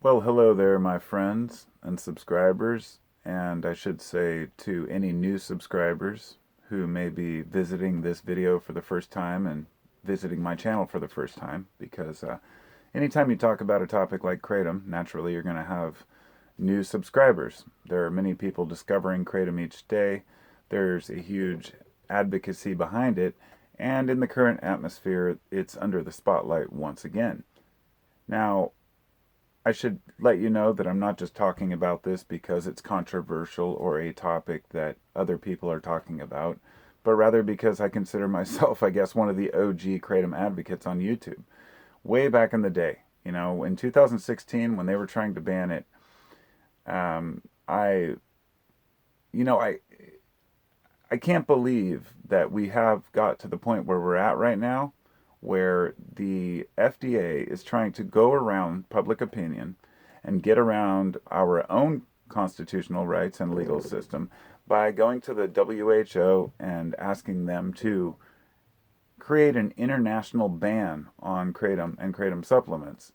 Well, hello there, my friends and subscribers, and I should say to any new subscribers who may be visiting this video for the first time and visiting my channel for the first time, because anytime you talk about a topic like kratom, naturally you're going to have new subscribers. There are many people discovering kratom each day. There's a huge advocacy behind it, and in the current atmosphere, it's under the spotlight once again. Now, I should let you know that I'm not just talking about this because it's controversial or a topic that other people are talking about, but rather because I consider myself, I guess, one of the OG kratom advocates on YouTube. Way back in the day, in 2016 when they were trying to ban it, I, you know, I can't believe that we have got to the point where we're at right now, where the FDA is trying to go around public opinion and get around our own constitutional rights and legal system by going to the WHO and asking them to create an international ban on kratom and kratom supplements.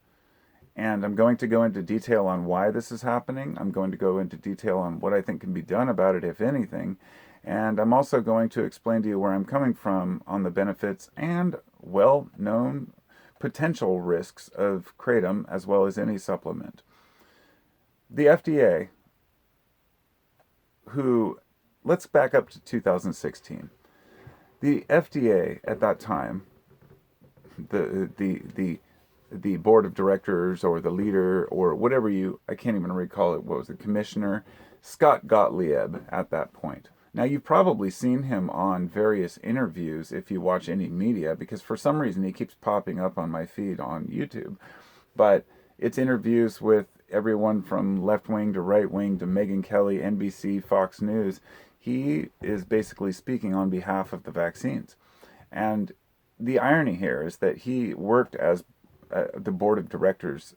And I'm going to go into detail on why this is happening. I'm going to go into detail on what I think can be done about it, if anything. And I'm also going to explain to you where I'm coming from on the benefits and well-known potential risks of kratom as well as any supplement. The FDA, let's back up to 2016. The FDA at that time, the board of directors or the leader or whatever I can't even recall it, what was it, Commissioner Scott Gottlieb at that point. Now, you've probably seen him on various interviews if you watch any media, because for some reason he keeps popping up on my feed on YouTube. But it's interviews with everyone from left wing to right wing to Megyn Kelly, NBC, Fox News. He is basically speaking on behalf of the vaccines. And the irony here is that he worked as the board of directors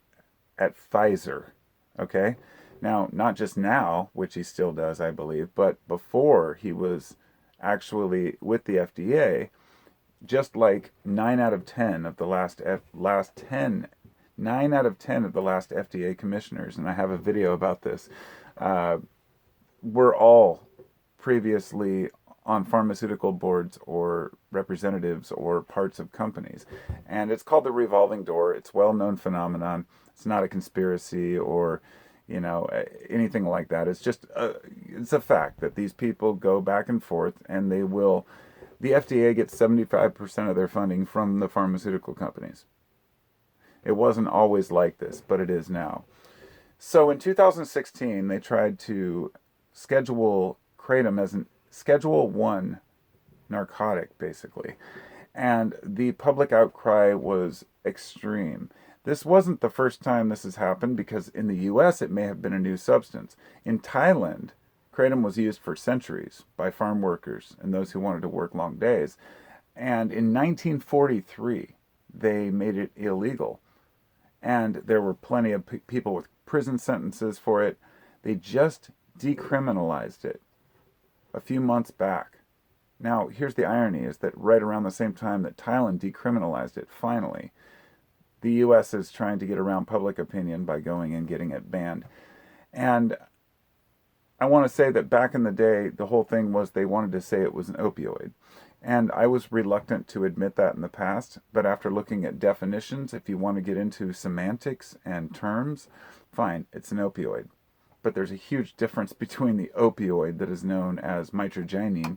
at Pfizer, okay? Now, not just now, which he still does, I believe, but before he was actually with the FDA, just like 9 out of 10 of the last 9 out of 10 of the last FDA commissioners, and I have a video about this, were all previously on pharmaceutical boards or representatives or parts of companies. And it's called the revolving door. It's a well-known phenomenon. It's not a conspiracy or anything like that. It's just it's a fact that these people go back and forth, and the FDA gets 75% of their funding from the pharmaceutical companies. It wasn't always like this, but it is now. So in 2016, they tried to schedule kratom as an Schedule 1 narcotic, basically. And the public outcry was extreme. This wasn't the first time this has happened, because in the US it may have been a new substance. In Thailand, kratom was used for centuries by farm workers and those who wanted to work long days. And in 1943, they made it illegal. And there were plenty of people with prison sentences for it. They just decriminalized it a few months back. Now, here's the irony, is that right around the same time that Thailand decriminalized it, finally, the U.S. is trying to get around public opinion by going and getting it banned. And I want to say that back in the day, the whole thing was they wanted to say it was an opioid. And I was reluctant to admit that in the past, but after looking at definitions, if you want to get into semantics and terms, fine, it's an opioid. But there's a huge difference between the opioid that is known as mitragynine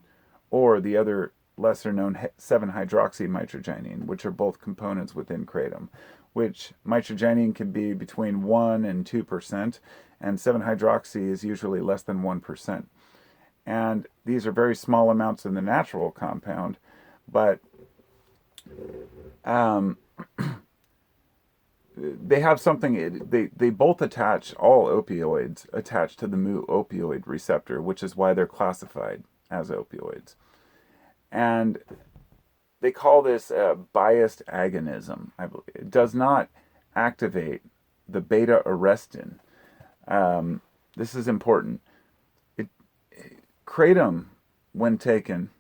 or the other lesser-known 7-hydroxymitragynine, which are both components within kratom, which mitragynine can be between 1 and 2%, and 7-hydroxy is usually less than 1%. And these are very small amounts in the natural compound, but they have something, they both attach, all opioids attach to the mu opioid receptor, which is why they're classified as opioids. And they call this biased agonism, I believe. It does not activate the beta-arrestin. This is important. Kratom, when taken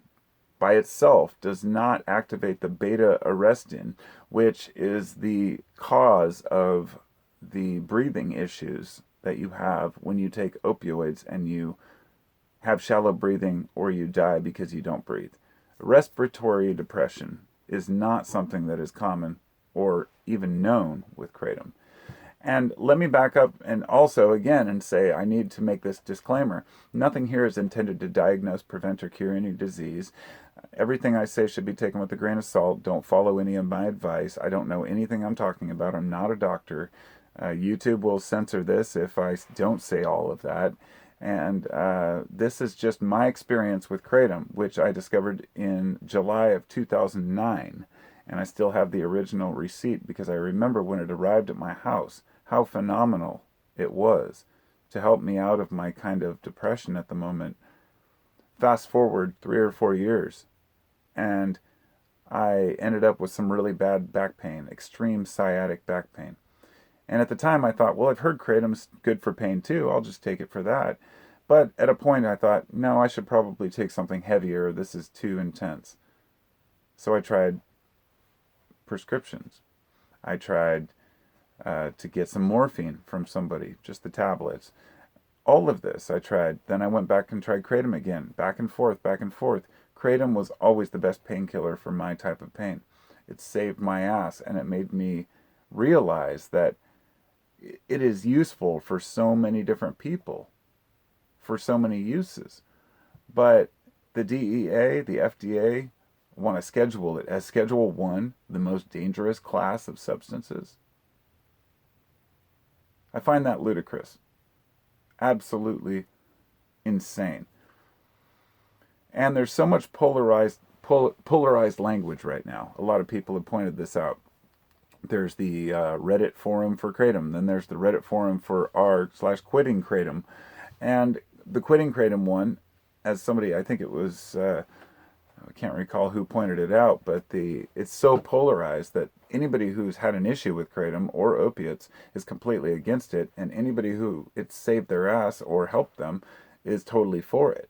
by itself, does not activate the beta-arrestin, which is the cause of the breathing issues that you have when you take opioids and you have shallow breathing or you die because you don't breathe. Respiratory depression is not something that is common or even known with kratom. And let me back up and also again and say I need to make this disclaimer. Nothing here is intended to diagnose, prevent, or cure any disease. Everything I say should be taken with a grain of salt. Don't follow any of my advice. I don't know anything I'm talking about. I'm not a doctor. YouTube will censor this if I don't say all of that. And this is just my experience with kratom, which I discovered in July of 2009. And I still have the original receipt because I remember when it arrived at my house, how phenomenal it was to help me out of my kind of depression at the moment. Fast forward 3 or 4 years, and I ended up with some really bad back pain, extreme sciatic back pain. And at the time I thought, well, I've heard kratom's good for pain too. I'll just take it for that. But at a point I thought, no, I should probably take something heavier. This is too intense. So I tried prescriptions. I tried to get some morphine from somebody, just the tablets. All of this I tried. Then I went back and tried kratom again, back and forth, back and forth. Kratom was always the best painkiller for my type of pain. It saved my ass, and it made me realize that it is useful for so many different people, for so many uses. But the DEA, the FDA, want to schedule it as Schedule 1, the most dangerous class of substances. I find that ludicrous. Absolutely insane. And there's so much polarized language right now. A lot of people have pointed this out. There's the Reddit forum for kratom. Then there's the Reddit forum for r/quitting kratom. And the quitting kratom one, as somebody, I think it was, I can't recall who pointed it out, but it's so polarized that anybody who's had an issue with kratom or opiates is completely against it, and anybody who it's saved their ass or helped them is totally for it.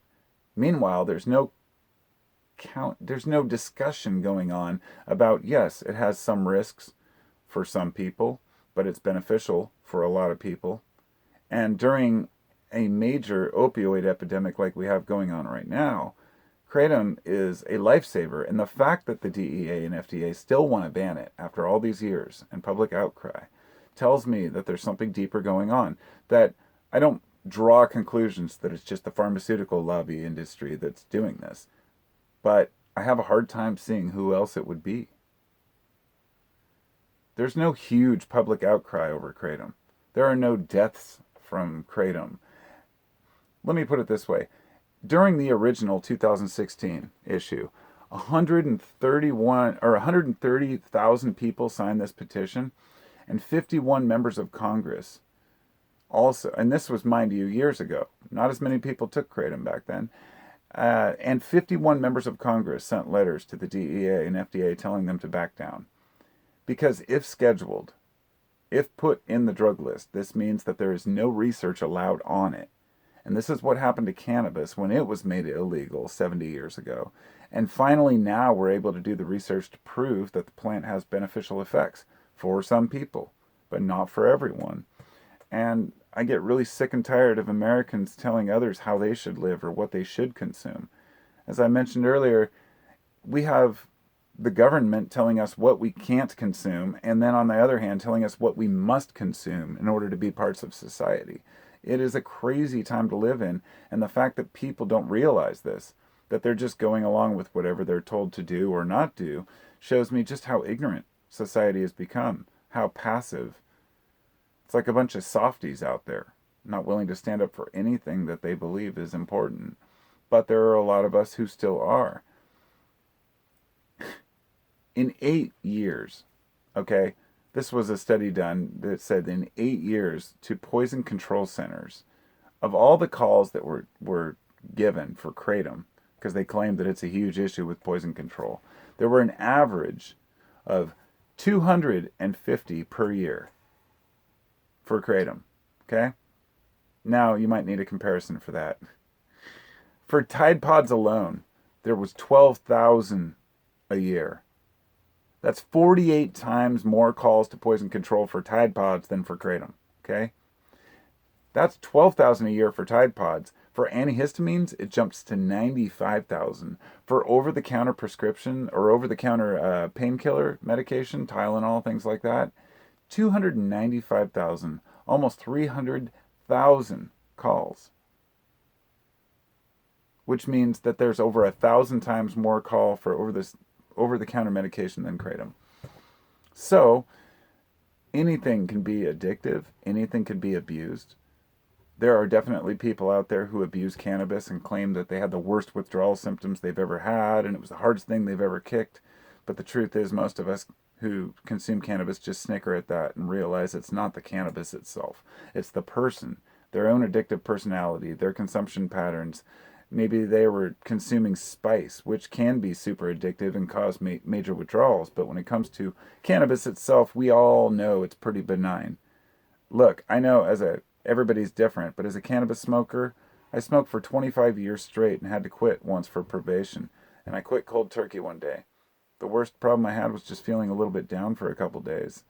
Meanwhile, there's no discussion going on about, yes, it has some risks for some people, but it's beneficial for a lot of people. And during a major opioid epidemic like we have going on right now, kratom is a lifesaver. And the fact that the DEA and FDA still want to ban it after all these years and public outcry tells me that there's something deeper going on. That I don't draw conclusions that it's just the pharmaceutical lobby industry that's doing this, but I have a hard time seeing who else it would be. There's no huge public outcry over kratom. There are no deaths from kratom. Let me put it this way. During the original 2016 issue, 130,000 people signed this petition, and 51 members of Congress also, and this was, mind you, years ago. Not as many people took kratom back then. And 51 members of Congress sent letters to the DEA and FDA telling them to back down. Because if scheduled, if put in the drug list, this means that there is no research allowed on it. And this is what happened to cannabis when it was made illegal 70 years ago. And finally now we're able to do the research to prove that the plant has beneficial effects for some people, but not for everyone. And I get really sick and tired of Americans telling others how they should live or what they should consume. As I mentioned earlier, we have the government telling us what we can't consume, and then on the other hand telling us what we must consume in order to be parts of society. It is a crazy time to live in, and the fact that people don't realize this, that they're just going along with whatever they're told to do or not do, shows me just how ignorant society has become, how passive. It's like a bunch of softies out there, not willing to stand up for anything that they believe is important. But there are a lot of us who still are. In 8 years, okay, this was a study done that said in 8 years to poison control centers, of all the calls that were given for kratom, because they claim that it's a huge issue with poison control, there were an average of 250 per year for kratom, okay? Now, you might need a comparison for that. For Tide Pods alone, there was 12,000 a year. That's 48 times more calls to poison control for Tide Pods than for kratom. Okay? That's 12,000 a year for Tide Pods. For antihistamines, it jumps to 95,000. For over-the-counter prescription or over-the-counter painkiller medication, Tylenol, things like that, 295,000. Almost 300,000 calls. Which means that there's over 1,000 times more call for over-the-counter medication than kratom. So, anything can be addictive. Anything can be abused. There are definitely people out there who abuse cannabis and claim that they had the worst withdrawal symptoms they've ever had and it was the hardest thing they've ever kicked. But the truth is, most of us who consume cannabis just snicker at that and realize it's not the cannabis itself. It's the person, their own addictive personality, their consumption patterns. Maybe they were consuming spice, which can be super addictive and cause major withdrawals. But when it comes to cannabis itself, we all know it's pretty benign. Look, I know everybody's different, but as a cannabis smoker, I smoked for 25 years straight and had to quit once for probation. And I quit cold turkey one day. The worst problem I had was just feeling a little bit down for a couple days.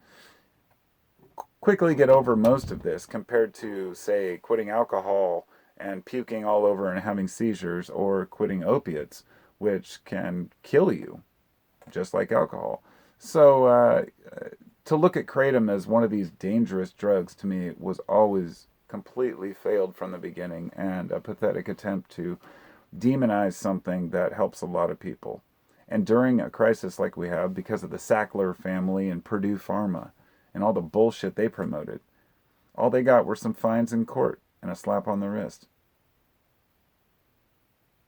Quickly get over most of this compared to, say, quitting alcohol and puking all over and having seizures, or quitting opiates, which can kill you, just like alcohol. So to look at kratom as one of these dangerous drugs to me was always completely failed from the beginning, and a pathetic attempt to demonize something that helps a lot of people. And during a crisis like we have, because of the Sackler family and Purdue Pharma and all the bullshit they promoted, all they got were some fines in court and a slap on the wrist.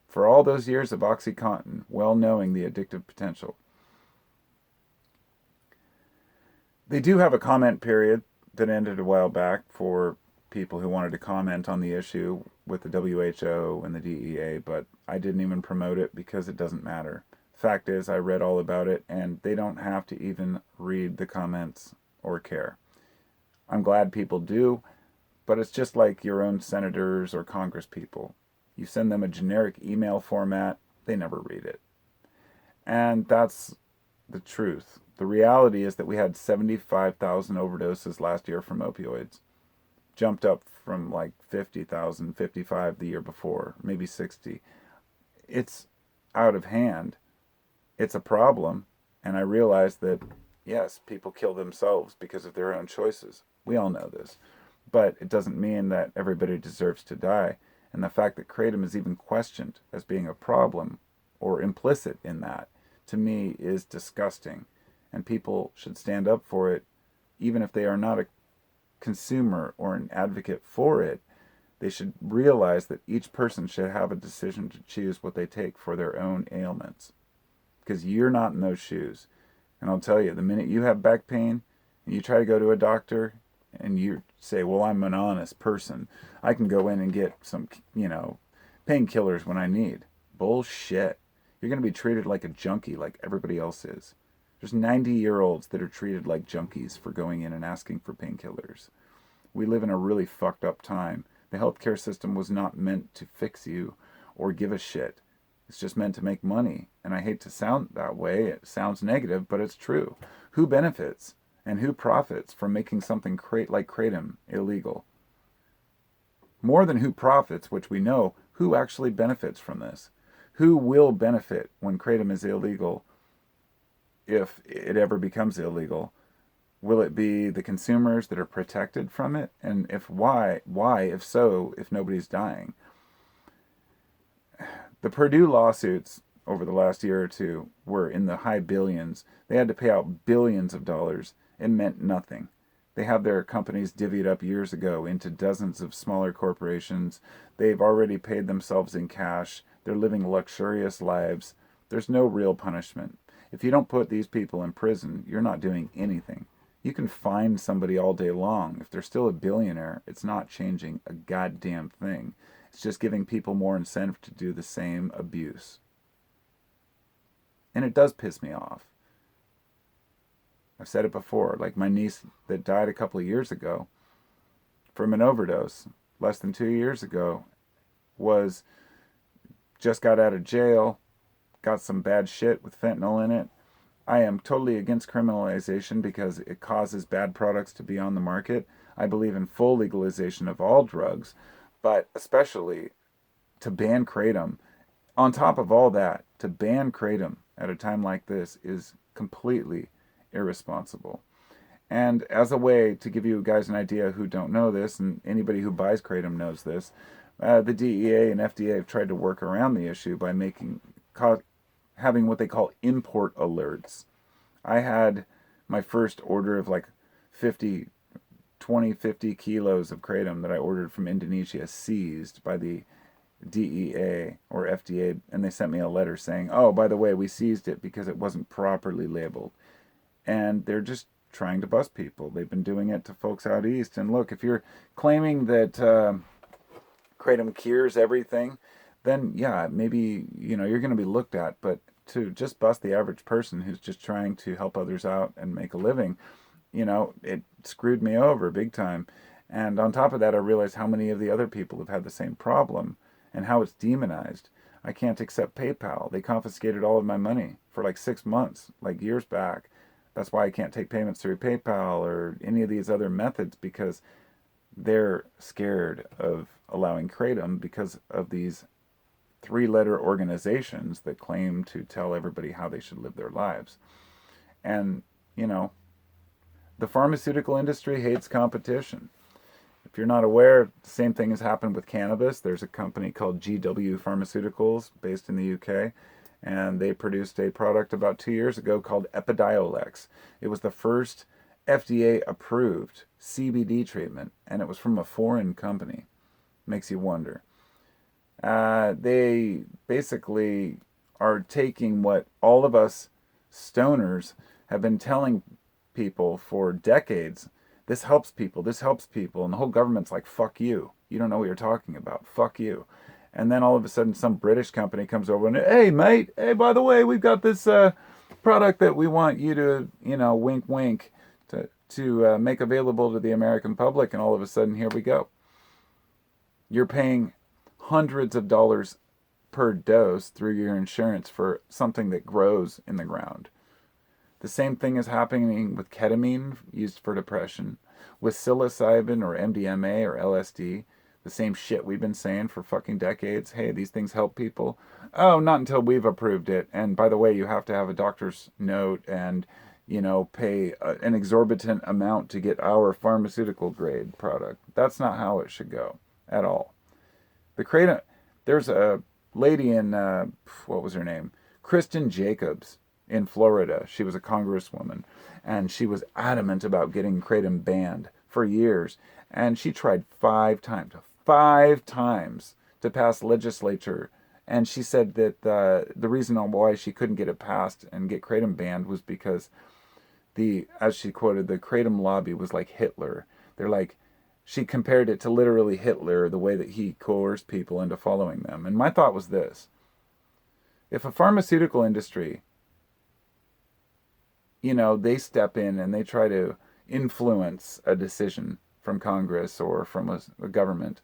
For all those years of OxyContin, well knowing the addictive potential. They do have a comment period that ended a while back for people who wanted to comment on the issue with the WHO and the DEA, but I didn't even promote it because it doesn't matter. Fact is, I read all about it, and they don't have to even read the comments or care. I'm glad people do, but it's just like your own senators or Congress people. You send them a generic email format, they never read it. And that's the truth. The reality is that we had 75,000 overdoses last year from opioids. Jumped up from like 50,000, 55 the year before, maybe 60. It's out of hand. It's a problem. And I realize that, yes, people kill themselves because of their own choices. We all know this. But it doesn't mean that everybody deserves to die. And the fact that kratom is even questioned as being a problem or implicit in that, to me, is disgusting. And people should stand up for it, even if they are not a consumer or an advocate for it. They should realize that each person should have a decision to choose what they take for their own ailments. Because you're not in those shoes. And I'll tell you, the minute you have back pain, and you try to go to a doctor, and you say, well, I'm an honest person, I can go in and get some, painkillers when I need. Bullshit. You're going to be treated like a junkie like everybody else is. There's 90-year-olds that are treated like junkies for going in and asking for painkillers. We live in a really fucked up time. The healthcare system was not meant to fix you or give a shit. It's just meant to make money. And I hate to sound that way. It sounds negative, but it's true. Who benefits and who profits from making something like kratom illegal? More than who profits, which we know, who actually benefits from this? Who will benefit when kratom is illegal, if it ever becomes illegal? Will it be the consumers that are protected from it? And if why, if so, if nobody's dying? The Purdue lawsuits over the last year or two were in the high billions. They had to pay out billions of dollars. It meant nothing. They have their companies divvied up years ago into dozens of smaller corporations. They've already paid themselves in cash. They're living luxurious lives. There's no real punishment. If you don't put these people in prison, you're not doing anything. You can fine somebody all day long. If they're still a billionaire, it's not changing a goddamn thing. It's just giving people more incentive to do the same abuse. And it does piss me off. I've said it before, like my niece that died a couple of years ago from an overdose, less than 2 years ago, just got out of jail, got some bad shit with fentanyl in it, I am totally against criminalization because it causes bad products to be on the market. I believe in full legalization of all drugs, but especially to ban kratom. On top of all that, to ban kratom at a time like this is completely irresponsible. And as a way to give you guys an idea who don't know this, and anybody who buys kratom knows this, the DEA and FDA have tried to work around the issue by having what they call import alerts. I had my first order of like 50 kilos of kratom that I ordered from Indonesia seized by the DEA or FDA, and they sent me a letter saying, oh, by the way, we seized it because it wasn't properly labeled. And they're just trying to bust people. They've been doing it to folks out east. And look, if you're claiming that kratom cures everything, then yeah, maybe you're going to be looked at. But to just bust the average person who's just trying to help others out and make a living, it screwed me over big time. And on top of that, I realized how many of the other people have had the same problem and how it's demonized. I can't accept PayPal. They confiscated all of my money for like 6 months, like years back. That's why I can't take payments through PayPal or any of these other methods, because they're scared of allowing kratom because of these 3-letter organizations that claim to tell everybody how they should live their lives. And, the pharmaceutical industry hates competition. If you're not aware, the same thing has happened with cannabis. There's a company called GW Pharmaceuticals based in the UK, and they produced a product about 2 years ago called Epidiolex. It was the first FDA-approved CBD treatment, and it was from a foreign company. Makes you wonder. They basically are taking what all of us stoners have been telling people for decades. This helps people, and the whole government's like, fuck you. You don't know what you're talking about. Fuck you. And then all of a sudden some British company comes over and, hey, mate, hey, by the way, we've got this product that we want you to, wink, wink, to make available to the American public. And all of a sudden, here we go. You're paying hundreds of dollars per dose through your insurance for something that grows in the ground. The same thing is happening with ketamine used for depression, with psilocybin or MDMA or LSD. The same shit we've been saying for fucking decades. Hey, these things help people. Oh, not until we've approved it. And by the way, you have to have a doctor's note and, pay an exorbitant amount to get our pharmaceutical grade product. That's not how it should go at all. There's a lady in, what was her name? Kristen Jacobs in Florida. She was a congresswoman, and she was adamant about getting kratom banned for years. And she tried 5 times to pass legislature. And she said that the reason why she couldn't get it passed and get kratom banned was because as she quoted, the kratom lobby was like Hitler. She compared it to literally Hitler, the way that he coerced people into following them. And my thought was this: if a pharmaceutical industry, they step in and they try to influence a decision from Congress or from a government,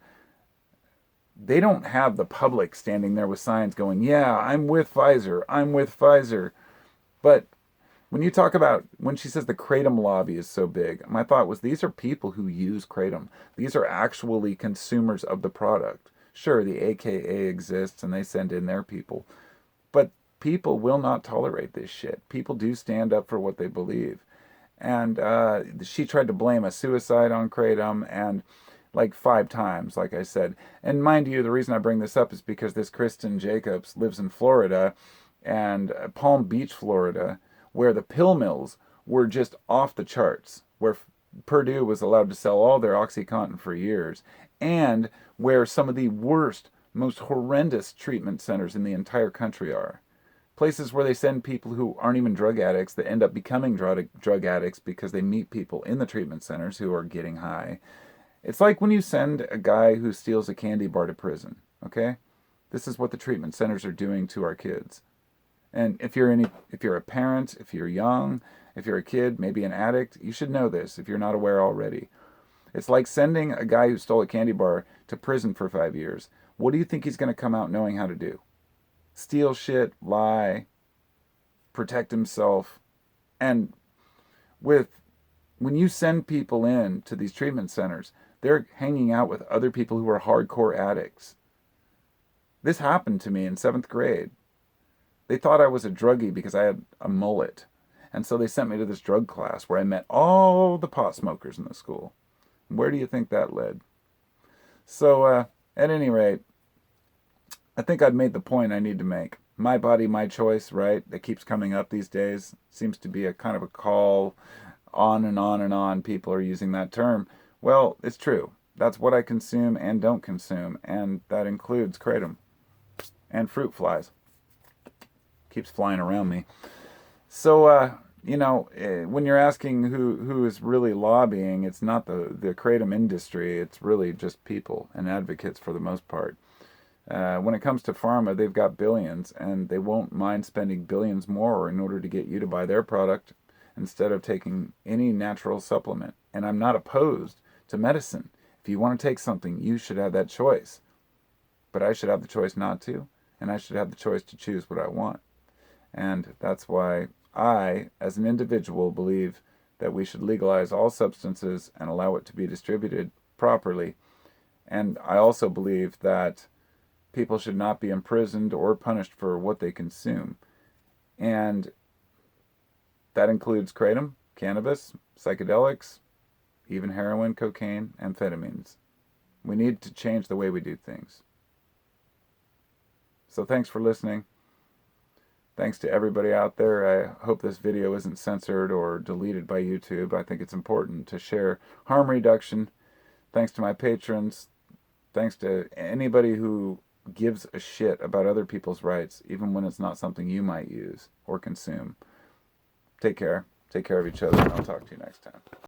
they don't have the public standing there with signs going, yeah, I'm with Pfizer. But when she says the kratom lobby is so big, my thought was, these are people who use kratom. These are actually consumers of the product. Sure, the AKA exists and they send in their people, but people will not tolerate this shit. People do stand up for what they believe. And she tried to blame a suicide on kratom, and like 5 times, like I said. And mind you, the reason I bring this up is because this Kristen Jacobs lives in Florida, and Palm Beach, Florida, where the pill mills were just off the charts, where Purdue was allowed to sell all their OxyContin for years, and where some of the worst, most horrendous treatment centers in the entire country are. Places where they send people who aren't even drug addicts that end up becoming drug addicts because they meet people in the treatment centers who are getting high. It's like when you send a guy who steals a candy bar to prison, okay? This is what the treatment centers are doing to our kids. And if you're a parent, if you're young, if you're a kid, maybe an addict, you should know this if you're not aware already. It's like sending a guy who stole a candy bar to prison for 5 years. What do you think he's going to come out knowing how to do? Steal shit, lie, protect himself, And when you send people in to these treatment centers, they're hanging out with other people who are hardcore addicts. This happened to me in 7th grade. They thought I was a druggie because I had a mullet. And so they sent me to this drug class where I met all the pot smokers in the school. Where do you think that led? So, at any rate, I think I've made the point I need to make. My body, my choice, right? That keeps coming up these days. Seems to be a kind of a call on and on and on. People are using that term. Well, it's true. That's what I consume and don't consume. And that includes kratom and fruit flies. Keeps flying around me. So, when you're asking who is really lobbying, it's not the kratom industry. It's really just people and advocates for the most part. When it comes to pharma, they've got billions, and they won't mind spending billions more in order to get you to buy their product instead of taking any natural supplement. And I'm not opposed to medicine. If you want to take something, you should have that choice. But I should have the choice not to, and I should have the choice to choose what I want. And that's why I, as an individual, believe that we should legalize all substances and allow it to be distributed properly. And I also believe that people should not be imprisoned or punished for what they consume. And that includes kratom, cannabis, psychedelics, even heroin, cocaine, amphetamines. We need to change the way we do things. So thanks for listening. Thanks to everybody out there. I hope this video isn't censored or deleted by YouTube. I think it's important to share harm reduction. Thanks to my patrons. Thanks to anybody who gives a shit about other people's rights, even when it's not something you might use or consume. Take care. Take care of each other, and I'll talk to you next time.